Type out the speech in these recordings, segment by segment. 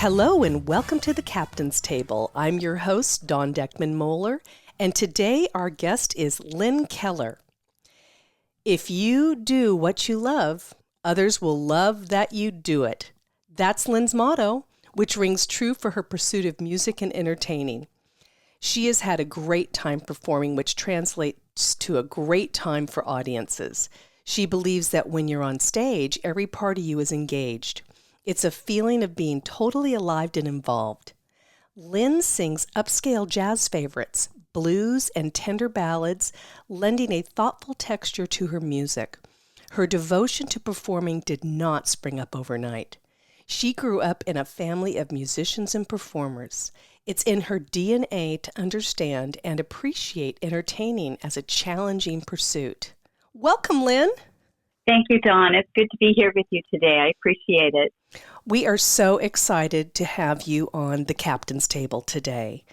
Hello and welcome to the Captain's Table. I'm your host, Dawn Deckman Mohler, and today our guest is Lynn Keller. If you do what you love, others will love that you do it. That's Lynn's motto, which rings true for her pursuit of music and entertaining. She has had a great time performing, which translates to a great time for audiences. She believes that when you're on stage, every part of you is engaged. It's a feeling of being totally alive and involved. Lynn sings upscale jazz favorites, blues, and tender ballads, lending a thoughtful texture to her music. Her devotion to performing did not spring up overnight. She grew up in a family of musicians and performers. It's in her DNA to understand and appreciate entertaining as a challenging pursuit. Welcome, Lynn. Thank you, Dawn. It's good to be here with you today. I appreciate it. We are so excited to have you on the Captain's Table today.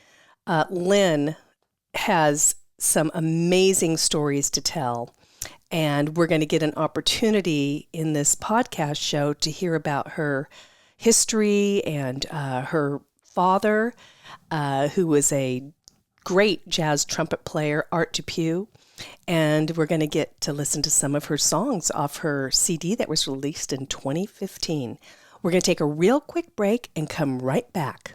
Lynn has some amazing stories to tell, and we're going to get an opportunity in this podcast show to hear about her history and her father, who was a great jazz trumpet player, Art Depew. And we're going to get to listen to some of her songs off her CD that was released in 2015. We're going to take a real quick break and come right back.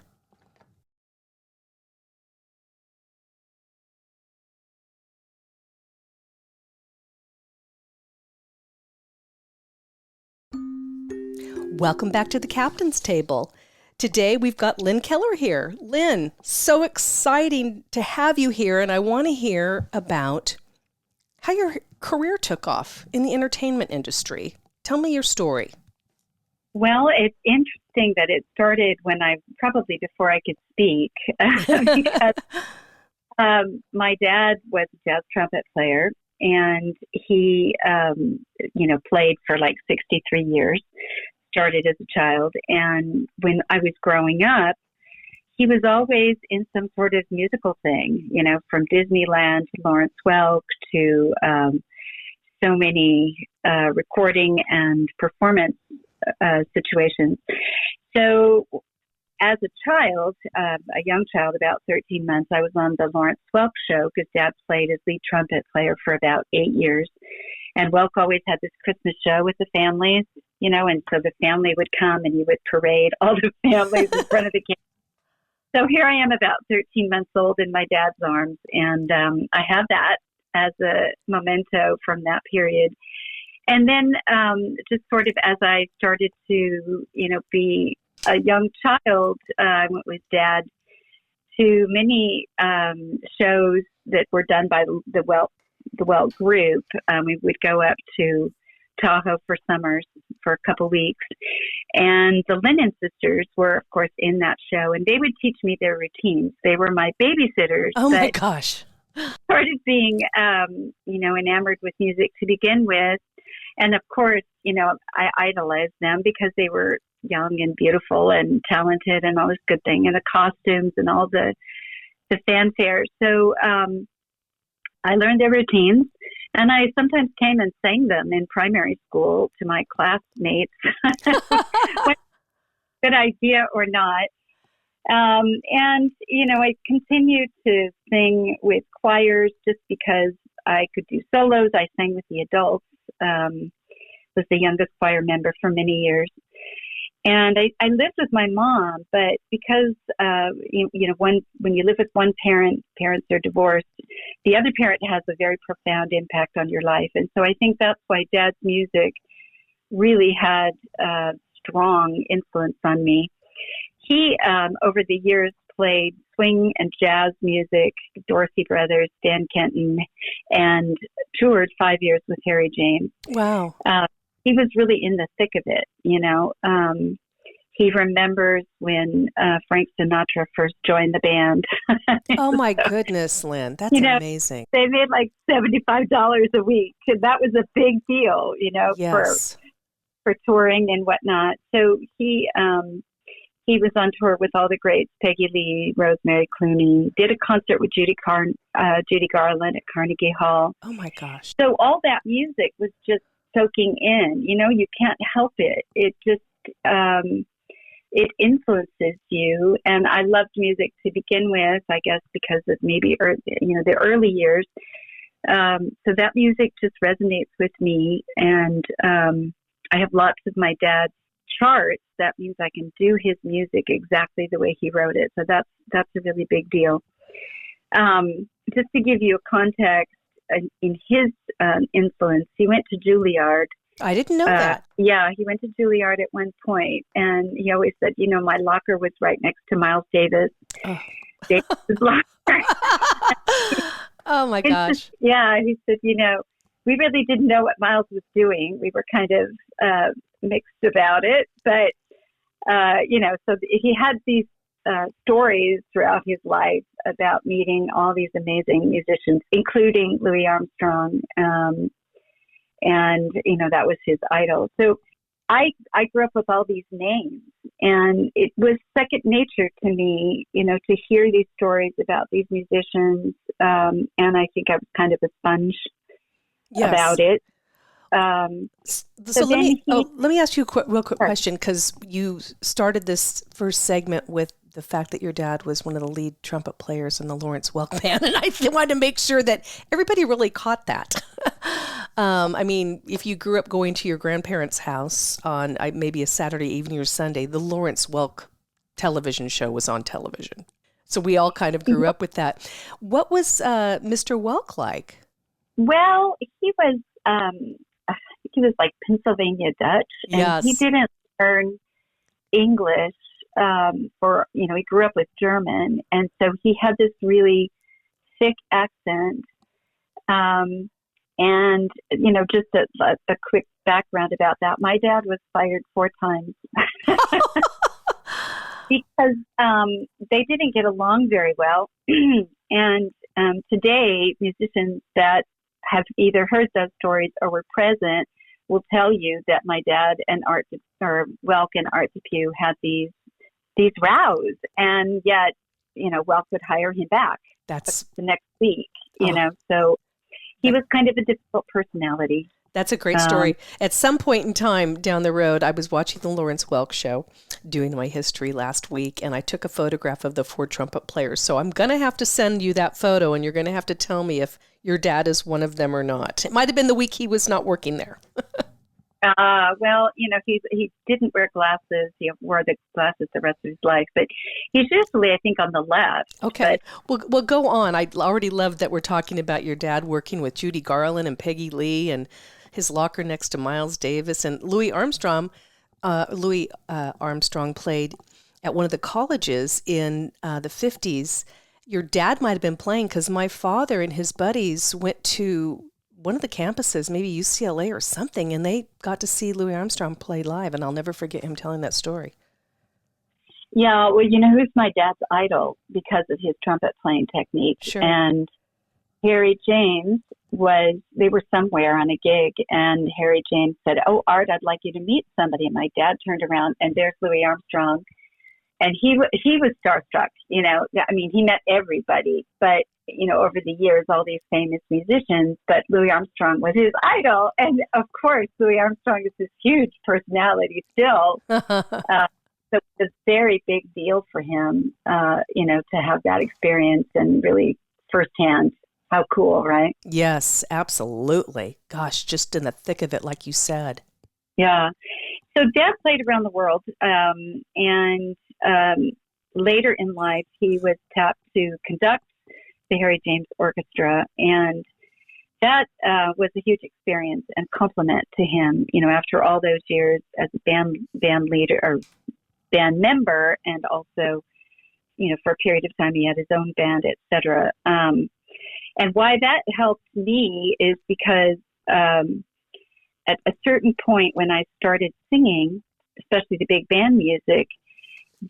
Welcome back to the Captain's Table. Today we've got Lynn Keller here. Lynn, so exciting to have you here, and I want to hear about how your career took off in the entertainment industry. Tell me your story. Well, it's interesting that it started when probably before I could speak, because my dad was a jazz trumpet player, and he, played for like 63 years, started as a child. And when I was growing up, he was always in some sort of musical thing, from Disneyland to Lawrence Welk to so many recording and performance situations. So as a child, a young child, about 13 months, I was on the Lawrence Welk show because Dad played as lead trumpet player for about 8 years. And Welk always had this Christmas show with the families, and so the family would come and he would parade all the families in front of the camera. So here I am about 13 months old in my dad's arms, and I have that as a memento from that period. And then just sort of as I started to, be a young child, I went with Dad to many shows that were done by the Welk group. We would go up to Tahoe for summers for a couple weeks. And the Lennon sisters were, of course, in that show, and they would teach me their routines. They were my babysitters. Oh, my gosh. Started being, enamored with music to begin with. And, of course, I idolized them because they were young and beautiful and talented and all this good thing, and the costumes and all the fanfare. So I learned their routines. And I sometimes came and sang them in primary school to my classmates. Good idea or not. I continued to sing with choirs just because I could do solos. I sang with the adults, was the youngest choir member for many years. And I lived with my mom, but because, when you live with one parent, parents are divorced, the other parent has a very profound impact on your life. And so I think that's why Dad's music really had a strong influence on me. He, over the years, played swing and jazz music, Dorsey Brothers, Dan Kenton, and toured 5 years with Harry James. Wow. He was really in the thick of it, He remembers when Frank Sinatra first joined the band. Oh, my goodness, Lynn. That's amazing. They made like $75 a week, and that was a big deal, yes. for touring and whatnot. So he was on tour with all the greats, Peggy Lee, Rosemary Clooney, did a concert with Judy Garland at Carnegie Hall. Oh, my gosh. So all that music was just soaking in, you can't help it. It just, it influences you. And I loved music to begin with, I guess, because of maybe the early years. So that music just resonates with me. And I have lots of my dad's charts. That means I can do his music exactly the way he wrote it. So that's a really big deal. Just to give you a context, in his influence, he went to Juilliard. I didn't know that. Yeah, he went to Juilliard at one point, and he always said, my locker was right next to Miles Davis. Oh. Davis's locker. Oh my gosh. Yeah, he said, we really didn't know what Miles was doing. We were kind of mixed about it, but so he had these stories throughout his life about meeting all these amazing musicians, including Louis Armstrong. And, that was his idol. So I grew up with all these names, and it was second nature to me, to hear these stories about these musicians. And I think I was kind of a sponge about it. So let me ask you a real quick question, because you started this first segment with the fact that your dad was one of the lead trumpet players in the Lawrence Welk Band, and I wanted to make sure that everybody really caught that. If you grew up going to your grandparents' house on maybe a Saturday evening or Sunday, the Lawrence Welk television show was on television. So we all kind of grew up with that. What was Mr. Welk like? Well, he was like Pennsylvania Dutch, and he didn't learn English he grew up with German, and so he had this really thick accent. And just a quick background about that. My dad was fired 4 times because they didn't get along very well. And today, musicians that have either heard those stories or were present will tell you that my dad and Welk and Art Depew had these rows, and yet, Welk would hire him back. That's the next week, so he was kind of a difficult personality. That's a great story. At some point in time down the road, I was watching the Lawrence Welk show, doing my history last week, and I took a photograph of the 4 trumpet players. So I'm going to have to send you that photo, and you're going to have to tell me if your dad is one of them or not. It might have been the week he was not working there. Well, he didn't wear glasses. He wore the glasses the rest of his life, but he's usually, I think, on the left. Okay. Well, go on. I already love that we're talking about your dad working with Judy Garland and Peggy Lee, and his locker next to Miles Davis, and Louis Armstrong. Louis Armstrong played at one of the colleges in the 50s. Your dad might have been playing, because my father and his buddies went to one of the campuses, maybe UCLA or something, and they got to see Louis Armstrong play live, and I'll never forget him telling that story. Yeah, well, who's my dad's idol because of his trumpet playing technique? Sure. And Harry James they were somewhere on a gig, and Harry James said, "Oh, Art, I'd like you to meet somebody." And my dad turned around, and there's Louis Armstrong. And he was starstruck, he met everybody, but, over the years, all these famous musicians, but Louis Armstrong was his idol. And of course, Louis Armstrong is this huge personality still. So it's a very big deal for him, to have that experience and really firsthand. How cool, right? Yes, absolutely. Gosh, just in the thick of it, like you said. Yeah. So Dad played around the world, and later in life, he was tapped to conduct the Harry James Orchestra, and that was a huge experience and compliment to him. After all those years as a band leader or band member, and also, for a period of time, he had his own band, etc. And why that helped me is because at a certain point when I started singing, especially the big band music,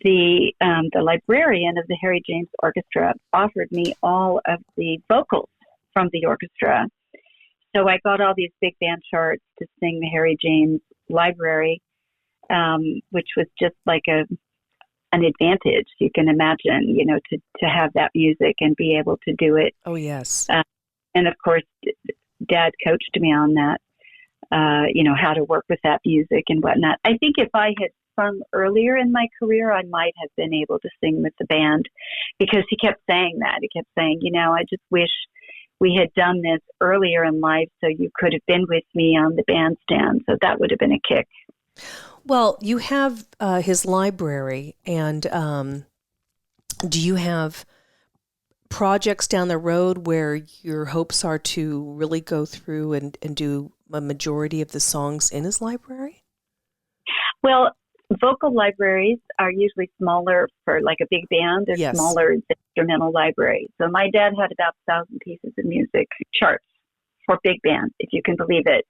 the librarian of the Harry James Orchestra offered me all of the vocals from the orchestra. So I got all these big band charts to sing the Harry James library, which was just like an advantage, you can imagine, to have that music and be able to do it. Oh, yes. And of course, Dad coached me on that, how to work with that music and whatnot. I think if I had sung earlier in my career, I might have been able to sing with the band, because he kept saying that. He kept saying, I just wish we had done this earlier in life so you could have been with me on the bandstand. So that would have been a kick. Well, you have his library, and do you have projects down the road where your hopes are to really go through and do a majority of the songs in his library? Well, vocal libraries are usually smaller for like a big band. They're Yes. smaller instrumental libraries. So my dad had about 1,000 pieces of music charts for big band, if you can believe it.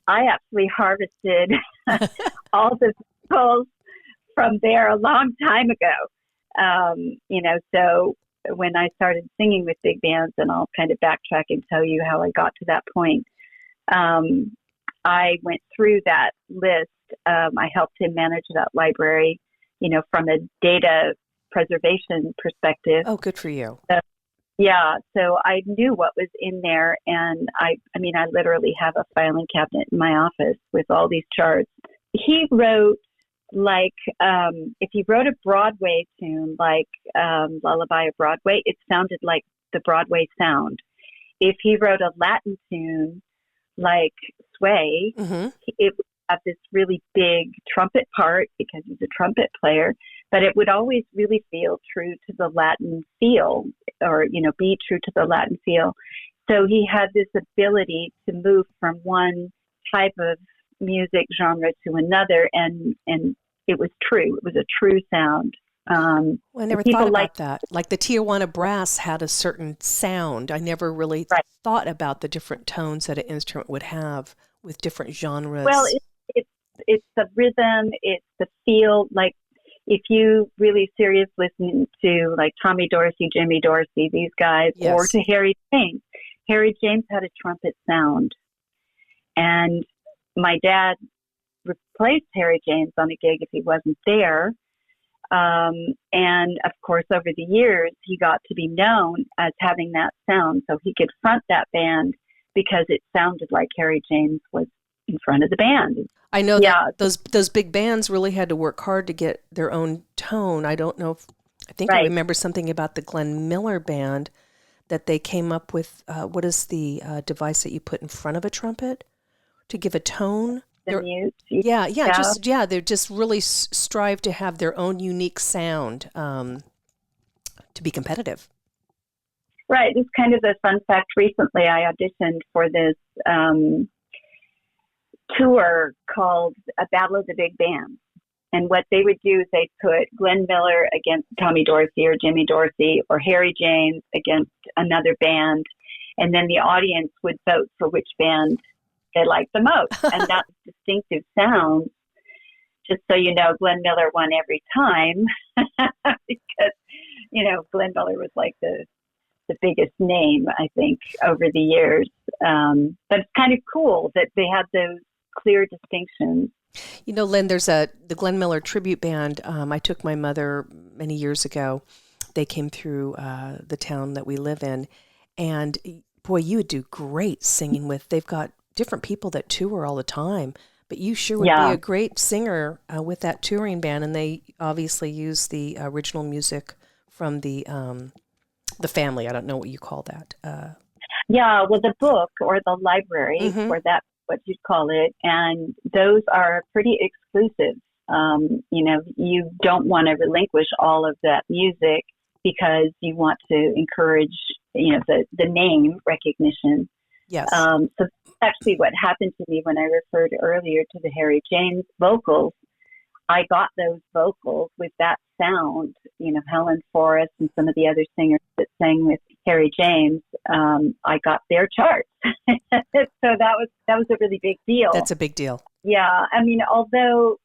I actually harvested all the vocals from there a long time ago. So when I started singing with big bands, and I'll kind of backtrack and tell you how I got to that point. I went through that list. I helped him manage that library, from a data preservation perspective. Oh, good for you. So I knew what was in there, and I literally have a filing cabinet in my office with all these charts. He wrote if he wrote a Broadway tune, like Lullaby of Broadway, it sounded like the Broadway sound. If he wrote a Latin tune, like Sway, Mm-hmm. it would have this really big trumpet part because he's a trumpet player, but it would always really feel true to the Latin feel, or, be true to the Latin feel. So he had this ability to move from one type of music genre to another, and it was true. It was a true sound. Well, I never thought about that. that. Like the Tijuana brass had a certain sound. I never really Right. thought about the different tones that an instrument would have with different genres. Well, it's the rhythm, it's the feel. Like if you really serious listen to like Tommy Dorsey, Jimmy Dorsey, these guys, Yes. or to Harry James. Harry James had a trumpet sound, and my dad replaced Harry James on a gig if he wasn't there. And of course, over the years, he got to be known as having that sound, so he could front that band because it sounded like Harry James was in front of the band. I know Yeah. that those big bands really had to work hard to get their own tone. I don't know I think I Right. remember something about the Glenn Miller band that they came up with. What is the device that you put in front of a trumpet to give a tone? The mute. They just really strive to have their own unique sound to be competitive. Right. It's kind of a fun fact. Recently, I auditioned for this tour called A Battle of the Big Bands. And what they would do is they'd put Glenn Miller against Tommy Dorsey or Jimmy Dorsey, or Harry James against another band. And then the audience would vote for which band they liked the most. And that distinctive sound, just so you know, Glenn Miller won every time because, Glenn Miller was like the biggest name, I think, over the years. But it's kind of cool that they had those clear distinctions. Lynn, there's the Glenn Miller tribute band. I took my mother many years ago. They came through the town that we live in. And boy, you would do great singing with. They've got different people that tour all the time. But you sure would be a great singer with that touring band. And they obviously use the original music from the family. I don't know what you call that. The book or the library, Mm-hmm. or that's what you'd call it. And those are pretty exclusive. You don't want to relinquish all of that music because you want to encourage, the name recognition. Yes. So that's actually what happened to me when I referred earlier to the Harry James vocals. I got those vocals with that sound, Helen Forrest and some of the other singers that sang with Harry James. I got their charts. So that was a really big deal. That's a big deal. Yeah. Although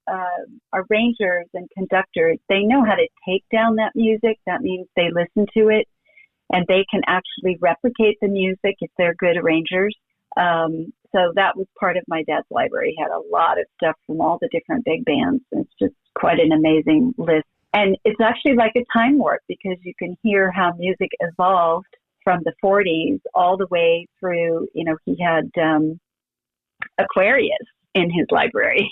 arrangers and conductors, they know how to take down that music. That means they listen to it and they can actually replicate the music if they're good arrangers. So that was part of my dad's library. He had a lot of stuff from all the different big bands. It's just quite an amazing list. And it's actually like a time warp because you can hear how music evolved from the 40s all the way through, he had Aquarius, in his library.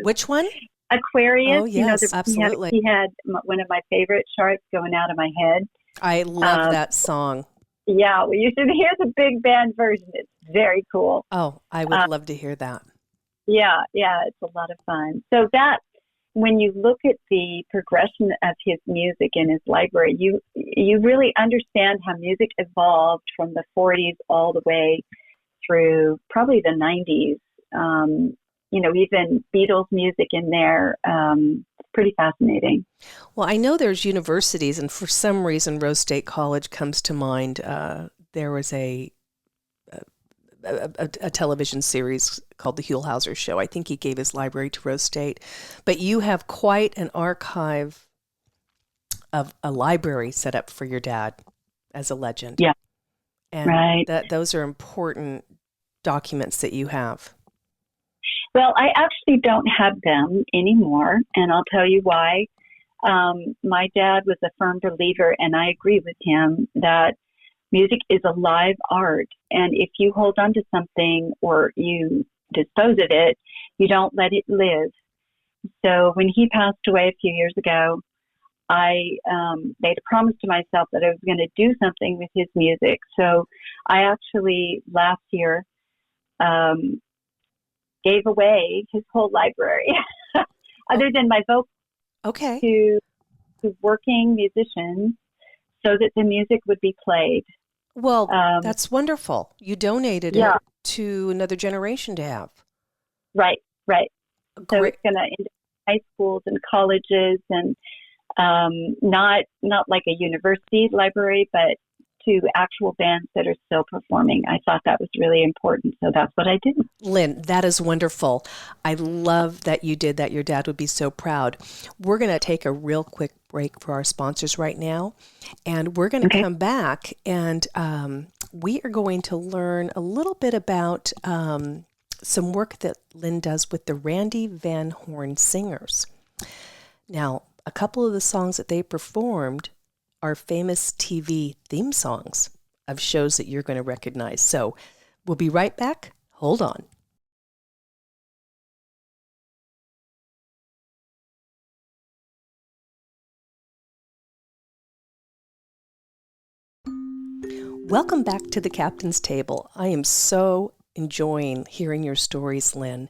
Which one? Aquarius. Oh, yes, absolutely. He had one of my favorite charts, Going Out of My Head. I love that song. Yeah, well, you should hear the big band version. It's very cool. Oh, I would love to hear that. Yeah, it's a lot of fun. So that, when you look at the progression of his music in his library, you really understand how music evolved from the 40s all the way through probably the 90s. Even Beatles music in there. It's pretty fascinating. Well, I know there's universities, and for some reason, Rose State College comes to mind. There was a television series called The Huell-Hauser Show. I think he gave his library to Rose State. But you have quite an archive of a library set up for your dad as a legend. Yeah, and right. Those are important documents that you have. Well, I actually don't have them anymore, and I'll tell you why. My dad was a firm believer, and I agree with him, that music is a live art, and if you hold on to something or you dispose of it, you don't let it live. So when he passed away a few years ago, I made a promise to myself that I was going to do something with his music. So I actually last year gave away his whole library, other than my vocals, to working musicians, so that the music would be played. Well, that's wonderful. You donated it to another generation to have. Right. So it's going to into high schools and colleges, and not like a university library, but to actual bands that are still performing. I thought that was really important, so that's what I did. Lynn, that is wonderful. I love that you did that. Your dad would be so proud. We're going to take a real quick break for our sponsors right now, and we're going to come back, and we are going to learn a little bit about some work that Lynn does with the Randy Van Horn Singers. Now, a couple of the songs that they performed are famous TV theme songs of shows that you're going to recognize. So we'll be right back. Hold on. Welcome back to the Captain's Table. I am so enjoying hearing your stories, Lynn,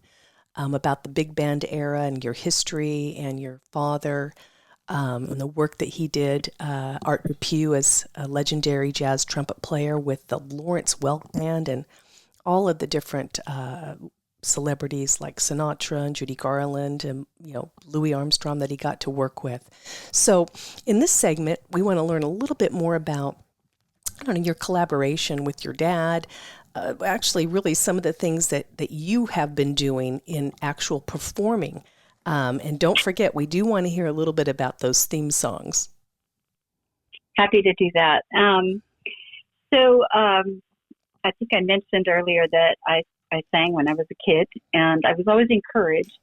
about the big band era and your history and your father, and the work that he did. Art Pugh as a legendary jazz trumpet player with the Lawrence Welk Band, and all of the different celebrities like Sinatra and Judy Garland and Louis Armstrong that he got to work with. So in this segment, we want to learn a little bit more about your collaboration with your dad, actually really some of the things that you have been doing in actual performing. And don't forget, we do want to hear a little bit about those theme songs. Happy to do that. I think I mentioned earlier that I sang when I was a kid, and I was always encouraged,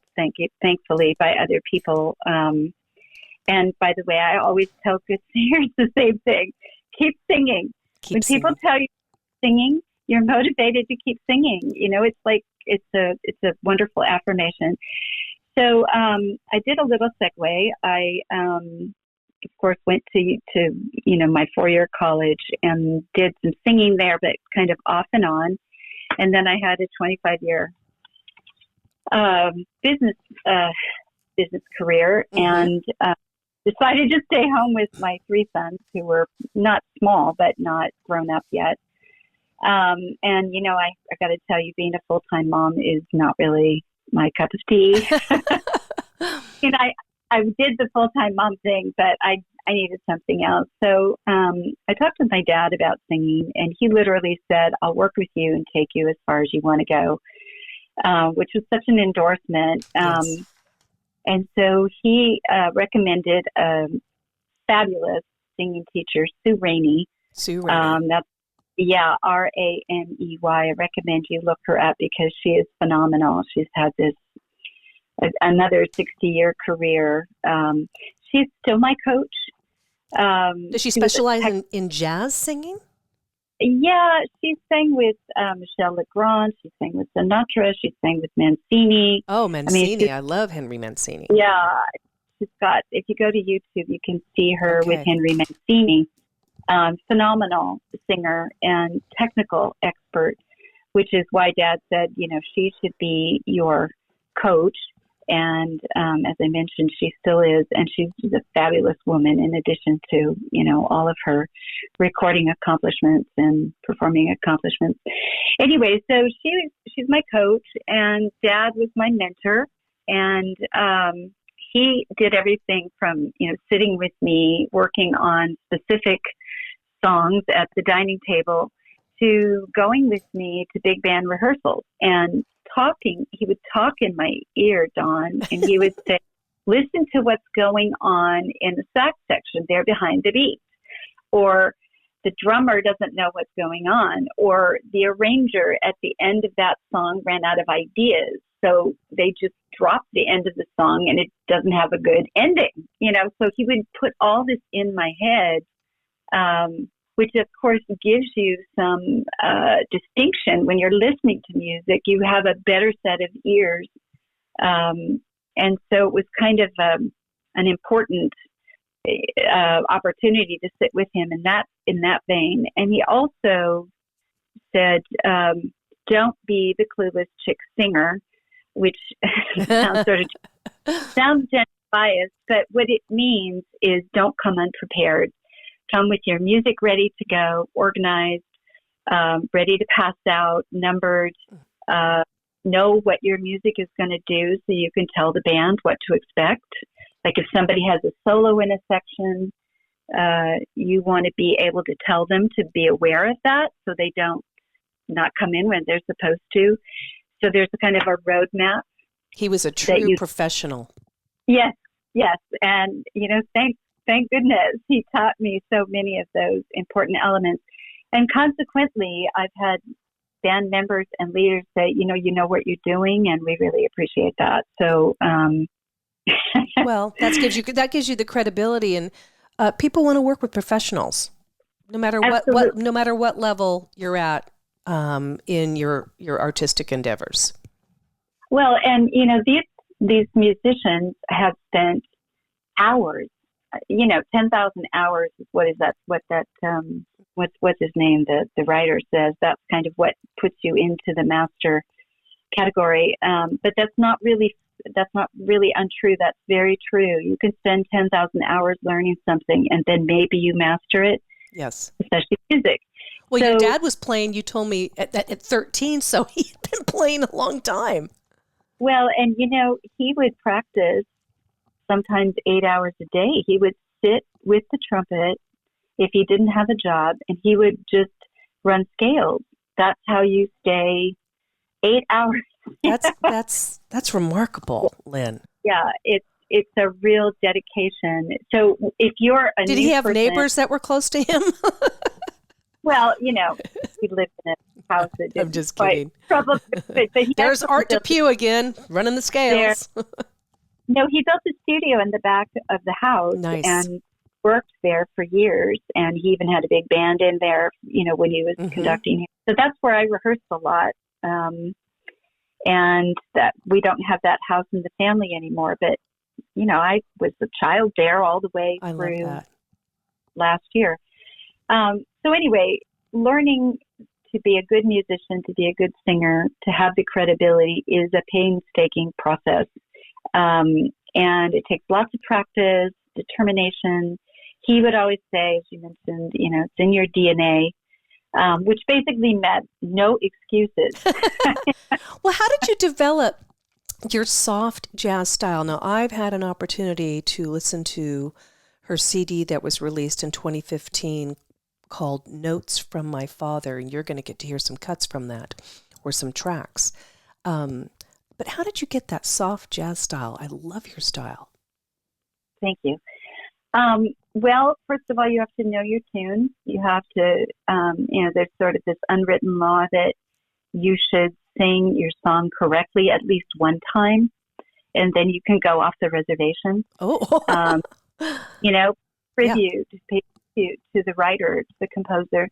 thankfully, by other people. And by the way, I always tell good singers the same thing. Keep singing. When people tell you singing, you're motivated to keep singing. It's like, it's a wonderful affirmation. So I did a little segue. I, of course, went to my 4-year college and did some singing there, but kind of off and on. And then I had a 25-year business career, and decided to stay home with my 3 sons, who were not small but not grown up yet. And I got to tell you, being a full-time mom is not really my cup of tea. I did the full-time mom thing, but I needed something else. So I talked to my dad about singing, and he literally said, "I'll work with you and take you as far as you want to go," which was such an endorsement. Yes. And so he recommended a fabulous singing teacher, Sue Rainey. Sue Rainey. That's Raney. I recommend you look her up because she is phenomenal. She's had another 60-year career. She's still my coach. Does she specialize in jazz singing? Yeah, she sang with Michel Legrand. She sang with Sinatra. She sang with Mancini. Oh, I mean, Mancini. I love Henry Mancini. yeah, she's got, if you go to YouTube, you can see her with Okay. Henry Mancini. Phenomenal singer and technical expert, which is why Dad said, she should be your coach. And as I mentioned, she still is, and she's a fabulous woman in addition to, all of her recording accomplishments and performing accomplishments. Anyway, so she's my coach, and Dad was my mentor, and he did everything from, sitting with me, working on specific songs at the dining table, to going with me to big band rehearsals and talking. He would talk in my ear, Dawn, and he would say, listen to what's going on in the sax section there behind the beat. Or the drummer doesn't know what's going on. Or the arranger at the end of that song ran out of ideas. So they just dropped the end of the song and it doesn't have a good ending, So he would put all this in my head, which of course gives you some distinction when you're listening to music. You have a better set of ears, and so it was kind of an important opportunity to sit with him in that vein. And he also said, "Don't be the clueless chick singer," which sounds biased, but what it means is don't come unprepared. Come with your music ready to go, organized, ready to pass out, numbered, know what your music is going to do so you can tell the band what to expect. Like if somebody has a solo in a section, you want to be able to tell them to be aware of that so they don't not come in when they're supposed to. So there's a kind of a roadmap. He was a true professional. Yes. And, thank goodness he taught me so many of those important elements. And consequently, I've had band members and leaders say, you know what you're doing, and we really appreciate that. So, well, that gives you the credibility, and people want to work with professionals, no matter what level you're at in your artistic endeavors. Well, and these musicians have spent hours. 10,000 hours is what's his name? The writer says that's kind of what puts you into the master category. But that's not really untrue. That's very true. You can spend 10,000 hours learning something and then maybe you master it. Yes. Especially music. Well, your dad was playing, you told me, at 13, so he'd been playing a long time. Well, and he would practice sometimes 8 hours a day. He would sit with the trumpet if he didn't have a job, and he would just run scales. That's how you stay 8 hours. That's remarkable, Lynn. Yeah, it's a real dedication. So if you're a Did he have neighbors that were close to him? Well, he lived in a house that didn't. I'm just kidding. But there's Art DePew again, running the scales. No, he built a studio in the back of the house. Nice. And worked there for years. And he even had a big band in there, when he was conducting. So that's where I rehearsed a lot. And that we don't have that house in the family anymore. But, I was a child there all the way through last year. So anyway, learning to be a good musician, to be a good singer, to have the credibility is a painstaking process. And it takes lots of practice, determination. He would always say, as you mentioned, it's in your DNA, which basically meant no excuses. Well, how did you develop your soft jazz style? Now, I've had an opportunity to listen to her CD that was released in 2015 called Notes from My Father, and you're going to get to hear some cuts from that or some tracks. But how did you get that soft jazz style? I love your style. Thank you. Well, first of all, you have to know your tunes. You have to, there's sort of this unwritten law that you should sing your song correctly at least one time, and then you can go off the reservation. Oh. Pay tribute to the writer, to the composer.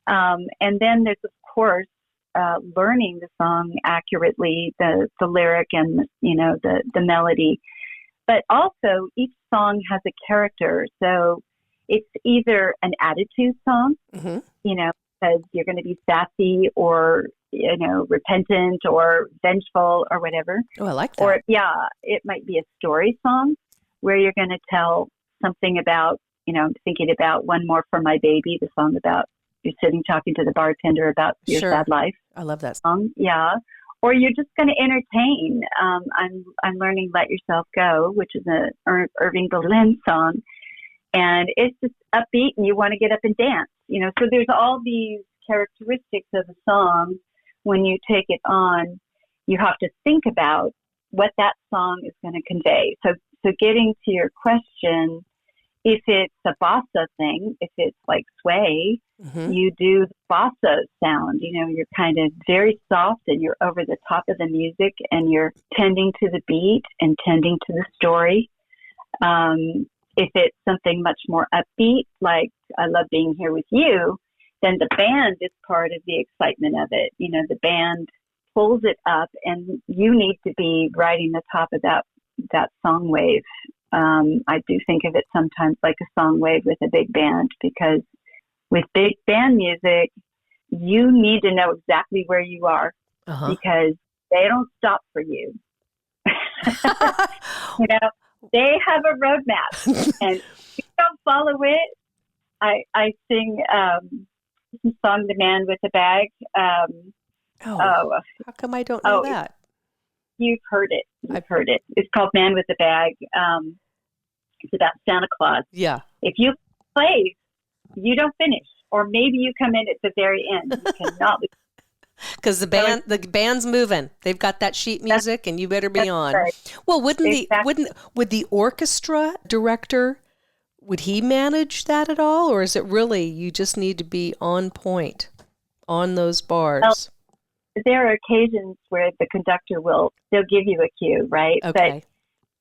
And then there's, of course, learning the song accurately, the lyric and, the melody. But also each song has a character. So it's either an attitude song, because you're going to be sassy or, repentant or vengeful or whatever. Oh, I like that. Or, it might be a story song where you're going to tell something about, I'm thinking about One More for My Baby, the song about you're sitting talking to the bartender about your sad life. I love that song. Yeah. Or you're just going to entertain. I'm learning Let Yourself Go, which is a Irving Berlin song. And it's just upbeat and you want to get up and dance. So there's all these characteristics of a song. When you take it on, you have to think about what that song is going to convey. So getting to your question, if it's a bossa thing, if it's like sway, you do the bossa sound. You're kind of very soft and you're over the top of the music and you're tending to the beat and tending to the story. If it's something much more upbeat, like I Love Being Here With You, then the band is part of the excitement of it. The band pulls it up and you need to be riding the top of that song wave. I do think of it sometimes like a song wave with a big band, because with big band music, you need to know exactly where you are because they don't stop for you. They have a roadmap, and if you don't follow it, I sing the song "The Man with the Bag." How come I don't know that? You've heard it. I've heard it. It's called "Man with the Bag." It's about Santa Claus. Yeah. If you play, you don't finish, or maybe you come in at the very end. You cannot. Because the band's moving. They've got that sheet music, and you better be on. Right. Well, would the orchestra director, would he manage that at all, or is it really you just need to be on point on those bars? Well, there are occasions where the conductor they'll give you a cue, right? Okay.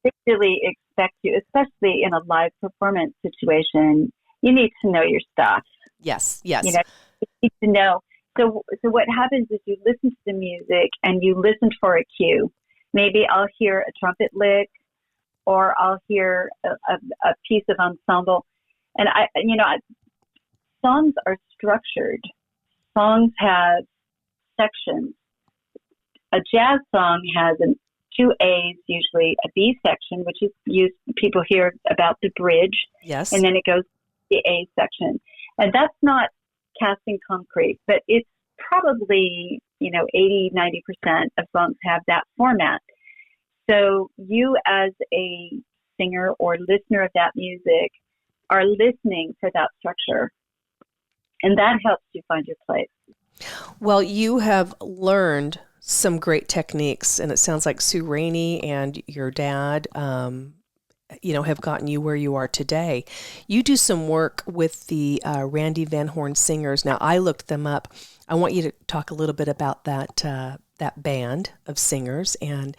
But they really expect you, especially in a live performance situation. You need to know your stuff. Yes. You need to know. So what happens is you listen to the music and you listen for a cue. Maybe I'll hear a trumpet lick, or I'll hear a piece of ensemble. And songs are structured. Songs have sections. A jazz song has two A's, usually a B section, which is used. People hear about the bridge. Yes. And then it goes to the A section. And that's not casting concrete, but it's probably, 80, 90% of songs have that format. So you as a singer or listener of that music are listening for that structure. And that helps you find your place. Well, you have learned some great techniques, and it sounds like Sue Rainey and your dad have gotten you where you are today. You do some work with the Randy Van Horn Singers. Now, I looked them up. I want you to talk a little bit about that band of singers and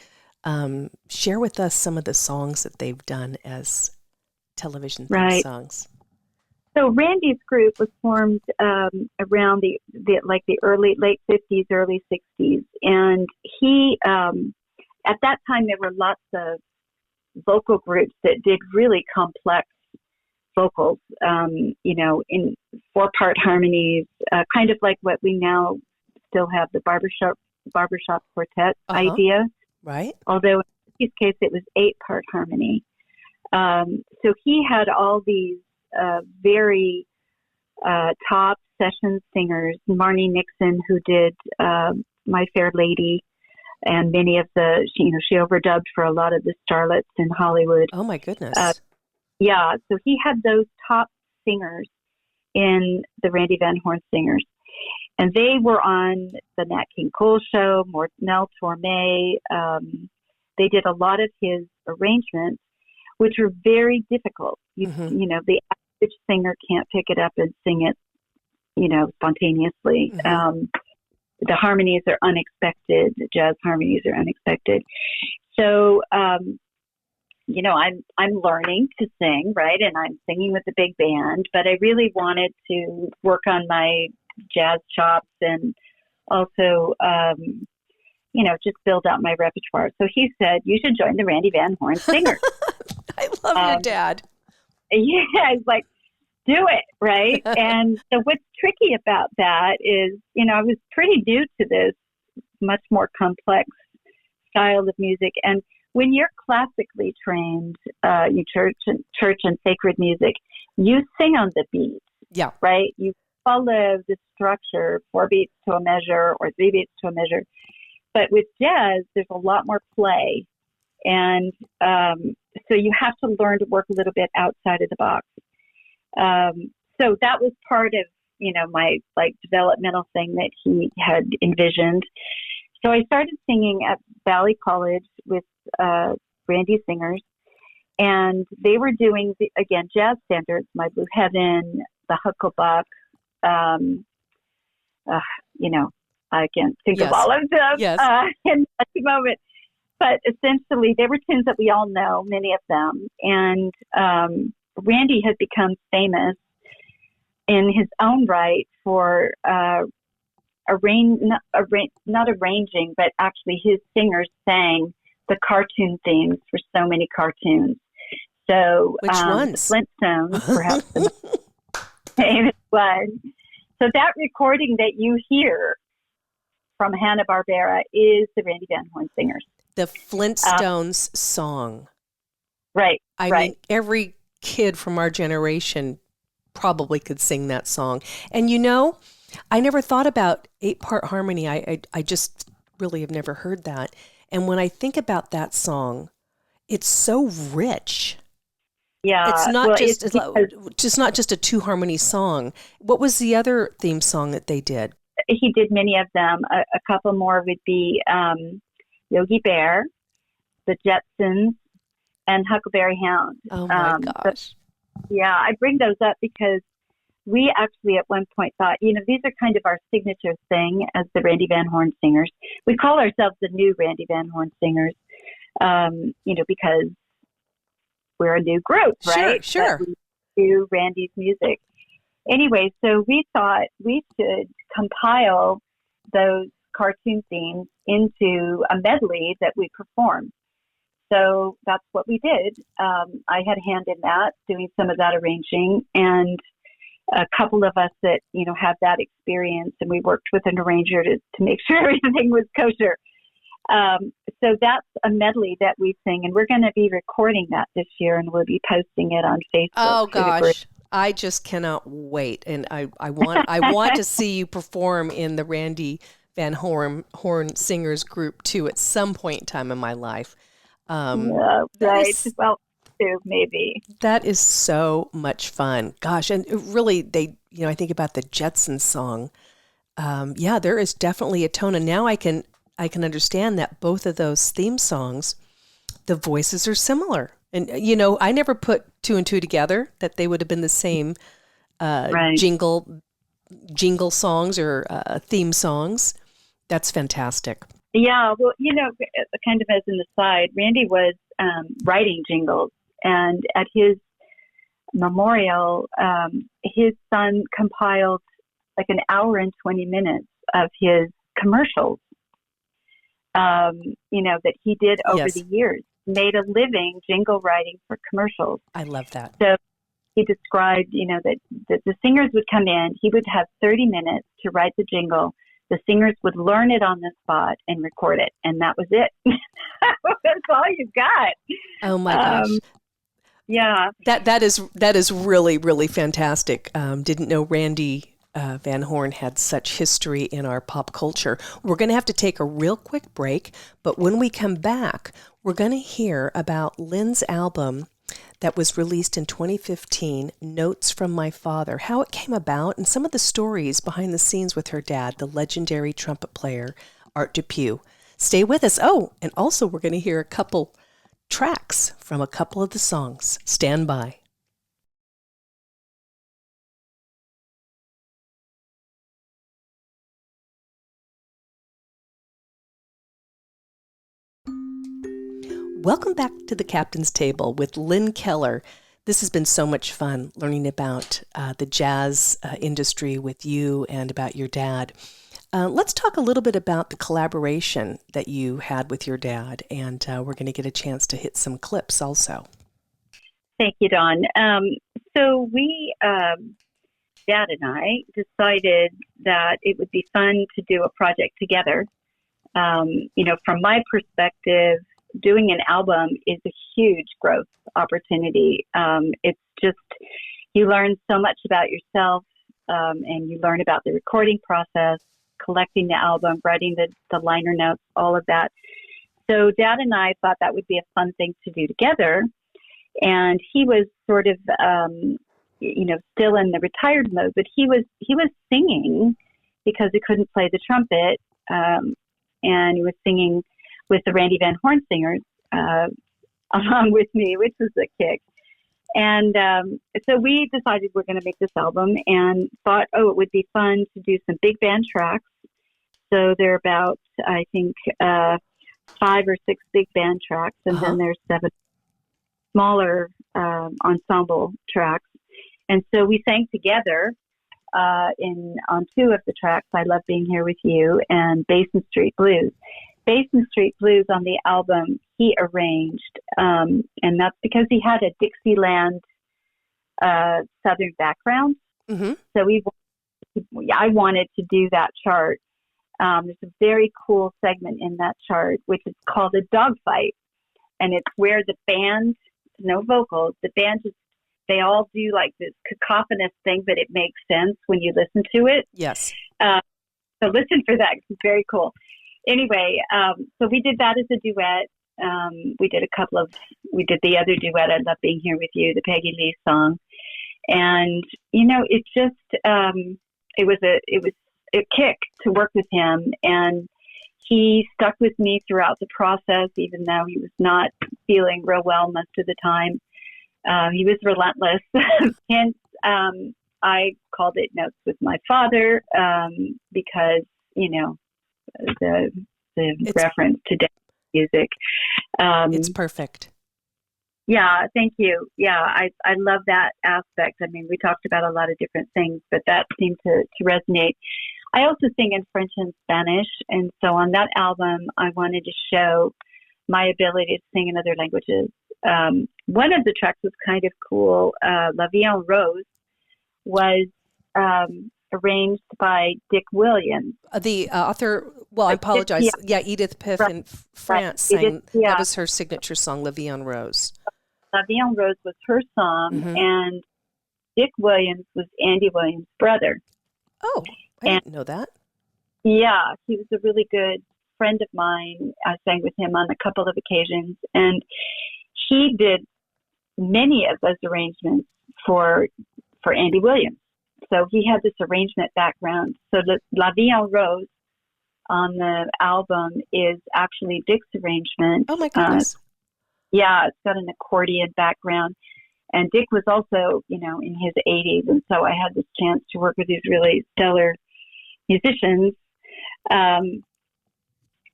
share with us some of the songs that they've done as television theme songs. So Randy's group was formed around the late 50s, early 60s, and he at that time there were lots of vocal groups that did really complex vocals, in 4-part harmonies, kind of like what we now still have, the barbershop quartet idea. Right. Although in his case it was 8-part harmony. So he had all these very top session singers, Marnie Nixon, who did My Fair Lady, and many of she overdubbed for a lot of the starlets in Hollywood. Oh, my goodness. So he had those top singers in the Randy Van Horn Singers. And they were on the Nat King Cole Show, Mel Torme. They did a lot of his arrangements, which were very difficult. The average singer can't pick it up and sing it, spontaneously. The harmonies are unexpected. The jazz harmonies are unexpected. So, I'm learning to sing, right? And I'm singing with the big band, but I really wanted to work on my jazz chops and also, just build out my repertoire. So he said, you should join the Randy Van Horn Singers. I love your dad. Yeah, I was like, do it, right? And so what's tricky about that is, I was pretty new to this much more complex style of music. And when you're classically trained, you church and sacred music, you sing on the beat. Yeah. Right? You follow the structure, 4 beats to a measure or 3 beats to a measure. But with jazz, there's a lot more play. And so you have to learn to work a little bit outside of the box. So that was part of, my developmental thing that he had envisioned. So I started singing at Valley College with Randy singers, and they were doing, jazz standards, My Blue Heaven, the Hucklebuck, I can't think of all of them in at the moment. But essentially, they were tunes that we all know, many of them. And Randy had become famous in his own right for not arranging, but actually his singers sang the cartoon themes for so many cartoons. So which ones? The Flintstones, perhaps the famous one. So that recording that you hear from Hanna-Barbera is the Randy Van Horn Singers. The Flintstones song. Right. I mean, every kid from our generation probably could sing that song. And I never thought about 8-part harmony. I just really have never heard that. And when I think about that song, it's so rich. Yeah. It's not it's not just a 2-harmony song. What was the other theme song that they did? He did many of them. A couple more would be Yogi Bear, the Jetsons, and Huckleberry Hound. Oh my gosh. I bring those up because we actually at one point thought, these are kind of our signature thing as the Randy Van Horn Singers. We call ourselves the new Randy Van Horn Singers, because we're a new group, right? Sure. But we do Randy's music. Anyway, so we thought we should compile those cartoon themes into a medley that we performed. So that's what we did. I had a hand in that, doing some of that arranging, and a couple of us that, have that experience, and we worked with an arranger to make sure everything was kosher. So that's a medley that we sing, and we're going to be recording that this year, and we'll be posting it on Facebook. Oh gosh, I just cannot wait, and I want to see you perform in the Randy Van Horn Singers group too at some point in time in my life. Right. Well, too, maybe. That is so much fun. Gosh, and really, I think about the Jetsons song. There is definitely a tone, and now I can understand that both of those theme songs, the voices are similar. And, I never put 2 and 2 together, that they would have been the same jingle songs or theme songs. That's fantastic. Yeah, well, kind of as an aside, Randy was writing jingles. And at his memorial, his son compiled like an hour and 20 minutes of his commercials, that he did over the years, made a living jingle writing for commercials. I love that. So he described, that the singers would come in, he would have 30 minutes to write the jingle. The singers would learn it on the spot and record it. And that was it. That's all you got. Oh my gosh. Yeah. That is really, really fantastic. Didn't know Randy Van Horn had such history in our pop culture. We're going to have to take a real quick break, but when we come back, we're going to hear about Lynn's album that was released in 2015, Notes from My Father, how it came about, and some of the stories behind the scenes with her dad, the legendary trumpet player, Art Dupuis. Stay with us. Oh, and also we're going to hear a couple tracks from a couple of the songs. Stand by. Welcome back to the Captain's Table with Lynn Keller, This has been so much fun learning about the jazz industry with you and about your dad. Let's talk a little bit about the collaboration that you had with your dad, and we're going to get a chance to hit some clips also. Thank you, Dawn. So we, Dad and I, decided that it would be fun to do a project together. From my perspective, doing an album is a huge growth opportunity. It's just, you learn so much about yourself, and you learn about the recording process, collecting the album, writing the liner notes, all of that. So Dad and I thought that would be a fun thing to do together. And he was sort of, still in the retired mode, but he was singing because he couldn't play the trumpet. And he was singing with the Randy Van Horn singers, along with me, which was a kick. And so we decided we're going to make this album and thought, it would be fun to do some big band tracks. So there are about, I think, 5 or 6 big band tracks, and then there's 7 smaller ensemble tracks. And so we sang together on 2 of the tracks, I Love Being Here With You and Basin Street Blues. Basin Street Blues on the album he arranged, and that's because he had a Dixieland Southern background. Mm-hmm. So I wanted to do that chart. There's a very cool segment in that chart, which is called a dogfight. And it's where the band, no vocals, the band just, they all do like this cacophonous thing, but it makes sense when you listen to it. Yes. So listen for that. It's very cool. Anyway, so we did that as a duet. We did the other duet, I Love Being Here With You, the Peggy Lee song. And, it just, it was a kick to work with him. And he stuck with me throughout the process, even though he was not feeling real well most of the time. He was relentless. Hence, I called it Notes with My Father, because, the reference to dance music. It's perfect. Yeah, thank you. Yeah, I love that aspect. I mean, we talked about a lot of different things, but that seemed to resonate. I also sing in French and Spanish, and so on that album, I wanted to show my ability to sing in other languages. One of the tracks was kind of cool. La Vie en Rose was arranged by Dick Williams. The author, I apologize. Edith Piaf in France sang, that was her signature song, La Vie en Rose. La Vie en Rose was her song, mm-hmm. and Dick Williams was Andy Williams' brother. Oh, I didn't know that. Yeah, he was a really good friend of mine. I sang with him on a couple of occasions, and he did many of those arrangements for Andy Williams. So he had this arrangement background. So La Vie en Rose on the album is actually Dick's arrangement. Oh, my goodness. It's got an accordion background. And Dick was also, in his 80s. And so I had this chance to work with these really stellar musicians, and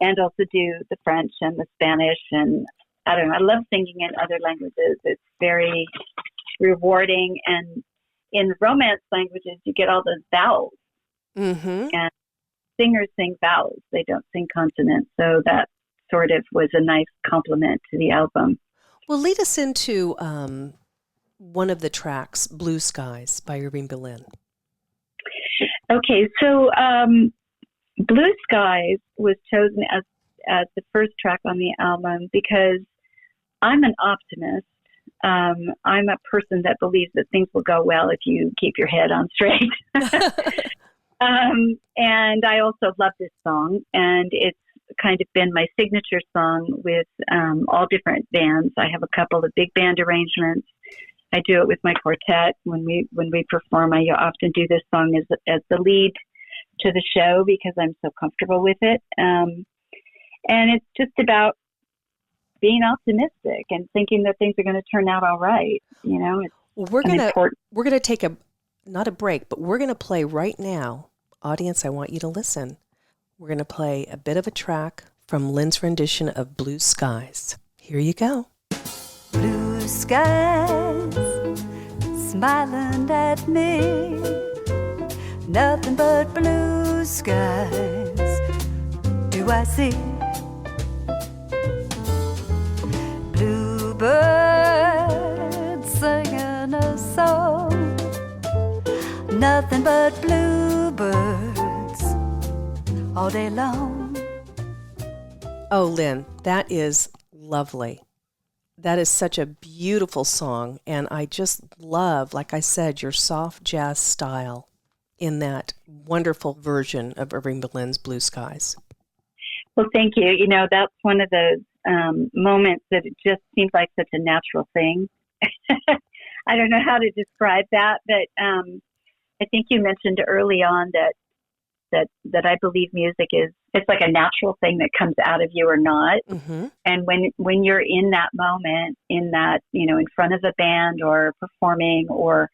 also do the French and the Spanish. And I don't know, I love singing in other languages. It's very rewarding. And in Romance languages, you get all those vowels. Mm-hmm. And singers sing vowels. They don't sing consonants. So that sort of was a nice compliment to the album. Well, lead us into one of the tracks, Blue Skies by Irving Berlin. Okay, so Blue Skies was chosen as the first track on the album because I'm an optimist. I'm a person that believes that things will go well if you keep your head on straight. And I also love this song, and it's kind of been my signature song with all different bands. I have a couple of big band arrangements. I do it with my quartet. When we perform, I often do this song as the lead to the show because I'm so comfortable with it. And it's just about being optimistic and thinking that things are going to turn out all right. We're gonna take not a break, but we're gonna play right now. Audience, I want you to listen. We're gonna play a bit of a track from Lynn's rendition of Blue Skies. Here you go. Blue skies smiling at me. Nothing but blue skies do I see. Bluebirds singing a song. Nothing but bluebirds all day long. Oh, Lynn, that is lovely. That is such a beautiful song, and I just love, like I said, your soft jazz style in that wonderful version of Irving Berlin's Blue Skies. Well, thank you. You know, that's one of those moments that it just seems like such a natural thing. I don't know how to describe that, but I think you mentioned early on that I believe music it's like a natural thing that comes out of you or not. Mm-hmm. And when you're in that moment, in that, you know, in front of a band or performing or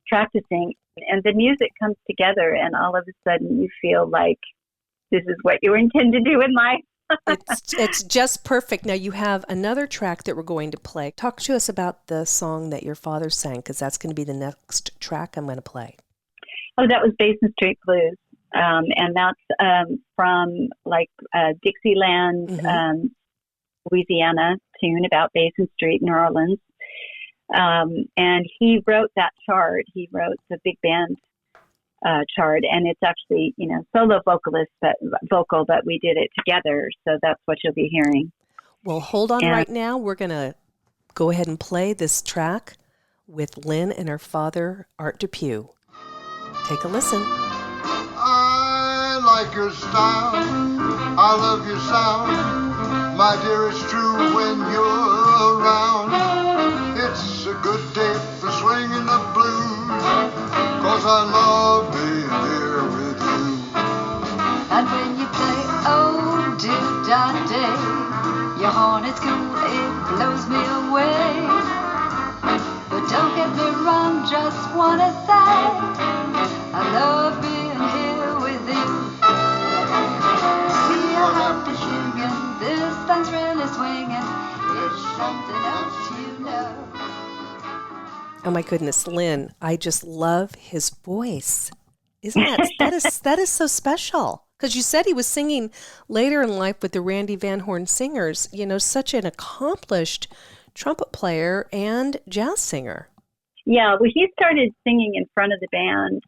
practicing, and the music comes together, and all of a sudden you feel like this is what you intend to do in life. It's just perfect. Now you have another track that we're going to play. Talk to us about the song that your father sang, because that's going to be the next track I'm going to play. Oh, that was Basin Street Blues. And that's from like Dixieland, Mm-hmm. Louisiana tune about Basin Street, New Orleans. And he wrote that chart. He wrote the big band chart, and it's actually, you know, solo vocal, but we did it together. So that's what you'll be hearing. Well, hold on right now. We're going to go ahead and play this track with Lynn and her father, Art Depew. Take a listen. I like your style, I love your sound, my dear, it's true when you're around. It's a good day for swinging the blues, 'cause I love being here with you. And when you play Oh Do-Da-Day, your horn is cool, it blows me away. But don't get me wrong, just wanna say I love being here with you. See you happy swinging, this thing's really swinging. It's something else you know. Oh my goodness, Lynn, I just love his voice. Isn't that is so special? Because you said he was singing later in life with the Randy Van Horn Singers, you know, such an accomplished trumpet player and jazz singer. Yeah, well, he started singing in front of the band,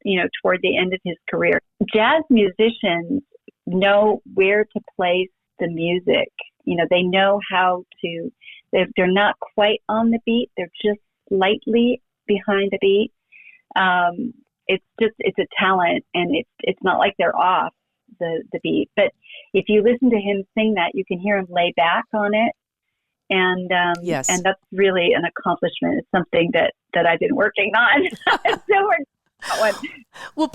you know, toward the end of his career. Jazz musicians know where to place the music. You know, they know how to, they're not quite on the beat. They're just slightly behind the beat. It's a talent, and it's not like they're off the beat. But if you listen to him sing that, you can hear him lay back on it. And yes. And that's really an accomplishment. It's something that I've been working on. So well,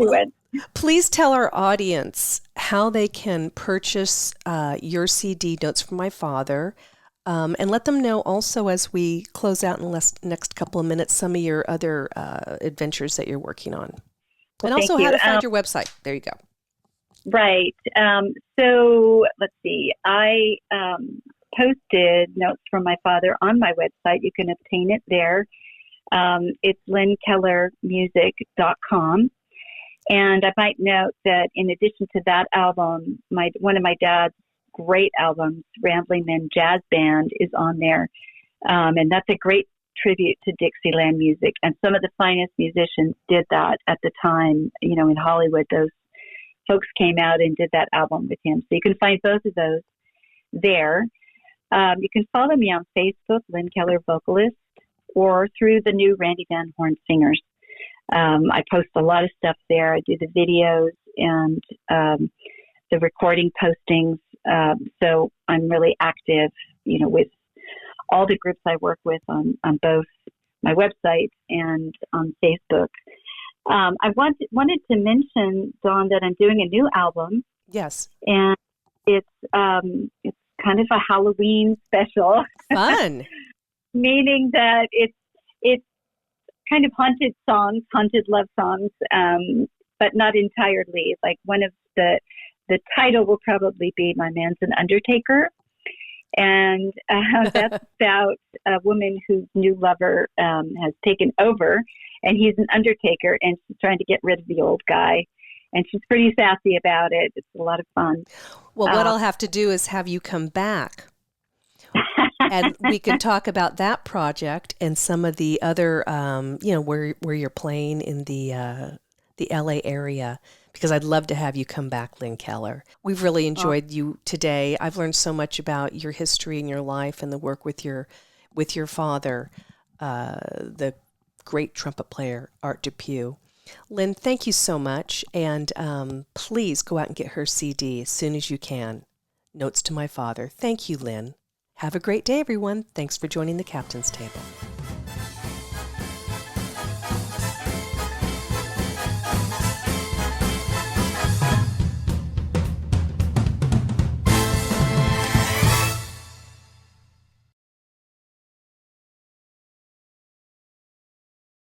please tell our audience how they can purchase your CD, Notes from My Father, and let them know also, as we close out in the next couple of minutes, some of your other adventures that you're working on. Well, and also how to find your website. There you go. Right. So let's see. I posted Notes from My Father on my website. You can obtain it there. It's lynnkellermusic.com. And I might note that in addition to that album, one of my dad's great albums, Rambling Men Jazz Band, is on there. And that's a great tribute to Dixieland music. And some of the finest musicians did that at the time, you know, in Hollywood. Those folks came out and did that album with him. So you can find both of those there. You can follow me on Facebook, Lynn Keller Vocalist, or through the new Randy Van Horn Singers. I post a lot of stuff there. I do the videos and the recording postings. So I'm really active, you know, with all the groups I work with on both my website and on Facebook. I wanted to mention, Dawn, that I'm doing a new album. Yes. And it's kind of a Halloween special. Fun. Meaning that it's kind of haunted love songs, but not entirely. Like one of the title will probably be My Man's an Undertaker. And that's about a woman whose new lover has taken over, and he's an undertaker, and she's trying to get rid of the old guy. And she's pretty sassy about it. It's a lot of fun. Well, what I'll have to do is have you come back, and we can talk about that project and some of the other, where you're playing in the LA area, because I'd love to have you come back, Lynn Keller. We've really enjoyed you today. I've learned so much about your history and your life and the work with your father, the great trumpet player, Art Depew. Lynn, thank you so much, and please go out and get her CD as soon as you can. Notes to My Father. Thank you, Lynn. Have a great day, everyone. Thanks for joining the Captain's Table.